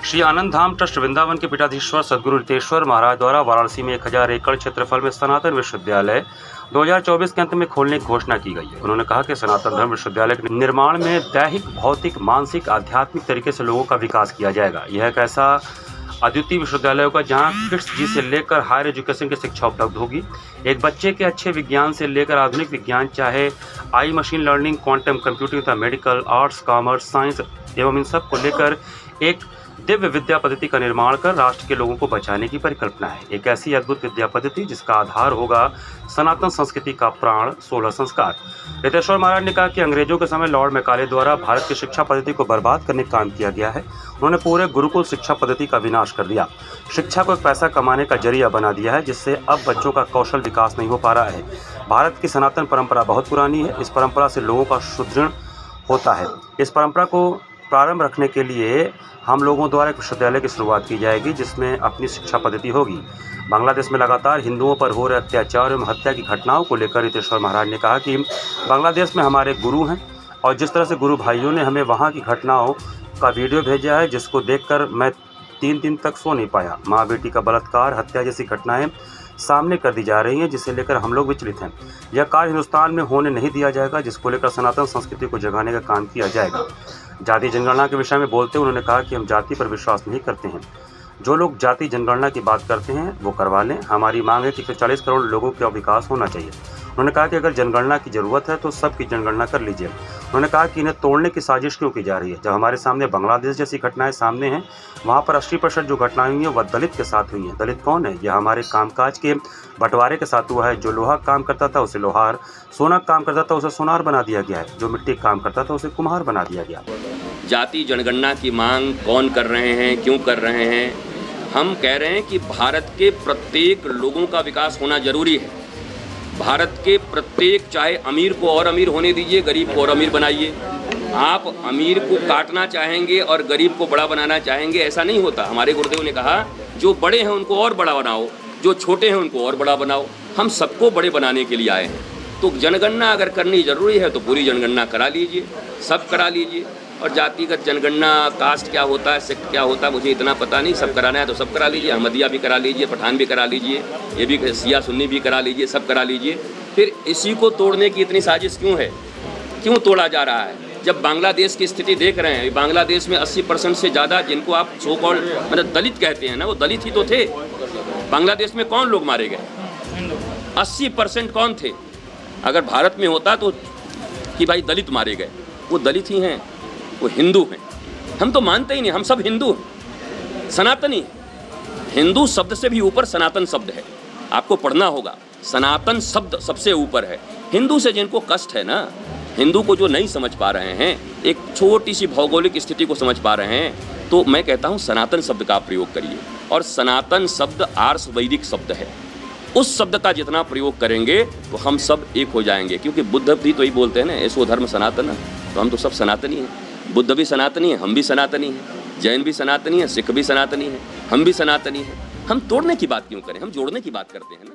श्री आनंद धाम trust Vrindavan के पीठाधीश्वर सद्गुरु रितेश्वर महाराज द्वारा वाराणसी में 1000 एकड़ क्षेत्रफल में सनातन विश्वविद्यालय 2024 के अंत में खोलने की घोषणा की गई है। उन्होंने कहा कि सनातन धर्म विश्वविद्यालय के निर्माण में दैहिक, भौतिक, मानसिक, आध्यात्मिक तरीके से लोगों का विकास किया जाएगा। यह एक ऐसा अद्वितीय विश्वविद्यालय होगा जहां किड्स जी से लेकर हायर एजुकेशन की शिक्षा उपलब्ध होगी। एक बच्चे के अच्छे विज्ञान से लेकर आधुनिक विज्ञान, चाहे I machine learning, quantum computing तथा मेडिकल, आर्ट्स, कॉमर्स, साइंस एवं इन सब को लेकर एक दिव्य विद्या पद्धति का निर्माण कर राष्ट्र के लोगों को बचाने की परिकल्पना है। एक ऐसी अद्भुत विद्या पद्धति जिसका आधार होगा सनातन संस्कृति का प्राण 16 संस्कार। रितेश्वर महाराज ने कहा कि अंग्रेजों के समय लॉर्ड मैकाले द्वारा भारत की शिक्षा पद्धति को बर्बाद करने का काम किया गया है। उन्होंने पूरे गुरुकुल शिक्षा पद्धति का विनाश कर दिया, शिक्षा को एक पैसा कमाने का जरिया बना दिया है, जिससे अब बच्चों का कौशल विकास नहीं हो पा रहा है। भारत की सनातन परंपरा बहुत पुरानी है। इस परंपरा से लोगों का सुदृढ़ होता है। इस परंपरा को प्रारंभ रखने के लिए हम लोगों द्वारा एक विश्वविद्यालय की शुरुआत की जाएगी, जिसमें अपनी शिक्षा पद्धति होगी। बांग्लादेश में लगातार हिंदुओं पर हो रहे अत्याचार एवं हत्या की घटनाओं को लेकर रितेश्वर महाराज ने कहा कि बांग्लादेश में हमारे गुरु हैं और जिस तरह से गुरु भाइयों ने हमें वहाँ की घटनाओं का वीडियो भेजा है, जिसको देखकर मैं 3 दिन तक सो नहीं पाया। माँ बेटी का बलात्कार, हत्या जैसी घटनाएं सामने कर दी जा रही हैं, जिसे लेकर हम लोग विचलित हैं। यह कार्य हिंदुस्तान में होने नहीं दिया जाएगा, जिसको लेकर सनातन संस्कृति को जगाने का काम किया जाएगा। जाति जनगणना के विषय में बोलते हुए उन्होंने कहा कि हम जाति पर विश्वास नहीं करते हैं। जो लोग जाति जनगणना की बात करते हैं वो करवा लें। हमारी मांग है कि 140 करोड़ लोगों का विकास होना चाहिए। उन्होंने कहा कि अगर जनगणना की ज़रूरत है तो सबकी जनगणना कर लीजिए। उन्होंने कहा कि इन्हें तोड़ने की साजिश क्यों की जा रही है। जब हमारे सामने बांग्लादेश जैसी घटनाएं सामने हैं, वहाँ पर 80% जो घटनाएं हुई हैं वह दलित के साथ हुई हैं। दलित कौन है? यह हमारे कामकाज के बंटवारे के साथ हुआ है। जो लोहा काम करता था उसे लोहार, सोना काम करता था उसे सोनार बना दिया गया है, जो मिट्टी काम करता था उसे कुम्हार बना दिया गया। जाति जनगणना की मांग कौन कर रहे हैं, क्यों कर रहे हैं? हम कह रहे हैं कि भारत के प्रत्येक लोगों का विकास होना जरूरी है। भारत के प्रत्येक, चाहे अमीर को और अमीर होने दीजिए, गरीब को और अमीर बनाइए। आप अमीर को काटना चाहेंगे और गरीब को बड़ा बनाना चाहेंगे, ऐसा नहीं होता। हमारे गुरुदेव ने कहा जो बड़े हैं उनको और बड़ा बनाओ, जो छोटे हैं उनको और बड़ा बनाओ। हम सबको बड़े बनाने के लिए आए हैं। तो जनगणना अगर करनी ज़रूरी है तो पूरी जनगणना करा लीजिए, सब करा लीजिए। और जातिगत जनगणना, कास्ट क्या होता है, सेक्ट क्या होता है, मुझे इतना पता नहीं। सब कराना है तो सब करा लीजिए। अहमदिया भी करा लीजिए, पठान भी करा लीजिए, ये भी शिया सुन्नी भी करा लीजिए, सब करा लीजिए। फिर इसी को तोड़ने की इतनी साजिश क्यों है? क्यों तोड़ा जा रहा है? जब बांग्लादेश की स्थिति देख रहे हैं, बांग्लादेश में 80% से ज़्यादा जिनको आप सो कॉल्ड मतलब दलित कहते हैं ना, वो दलित ही तो थे। बांग्लादेश में कौन लोग मारे गए? 80% कौन थे? अगर भारत में होता तो कि भाई दलित मारे गए, वो दलित ही हैं, वो हिंदू हैं। हम तो मानते ही नहीं, हम सब हिंदू हैं, सनातनी। हिंदू शब्द से भी ऊपर सनातन शब्द है, आपको पढ़ना होगा। सनातन शब्द सबसे ऊपर है। हिंदू से जिनको कष्ट है ना, हिंदू को जो नहीं समझ पा रहे हैं, एक छोटी सी भौगोलिक स्थिति को समझ पा रहे हैं, तो मैं कहता हूँ सनातन शब्द का प्रयोग करिए। और सनातन शब्द आर्ष वैदिक शब्द है। उस शब्द का जितना प्रयोग करेंगे तो हम सब एक हो जाएंगे। क्योंकि बुद्ध भी तो यही बोलते हैं ना, ऐसो धर्म सनातन, तो हम तो सब सनातनी हैं। बुद्ध भी सनातनी है, हम भी सनातनी हैं, जैन भी सनातनी है, सिख भी सनातनी है, हम भी सनातनी हैं। हम तोड़ने की बात क्यों करें? हम जोड़ने की बात करते हैं ना।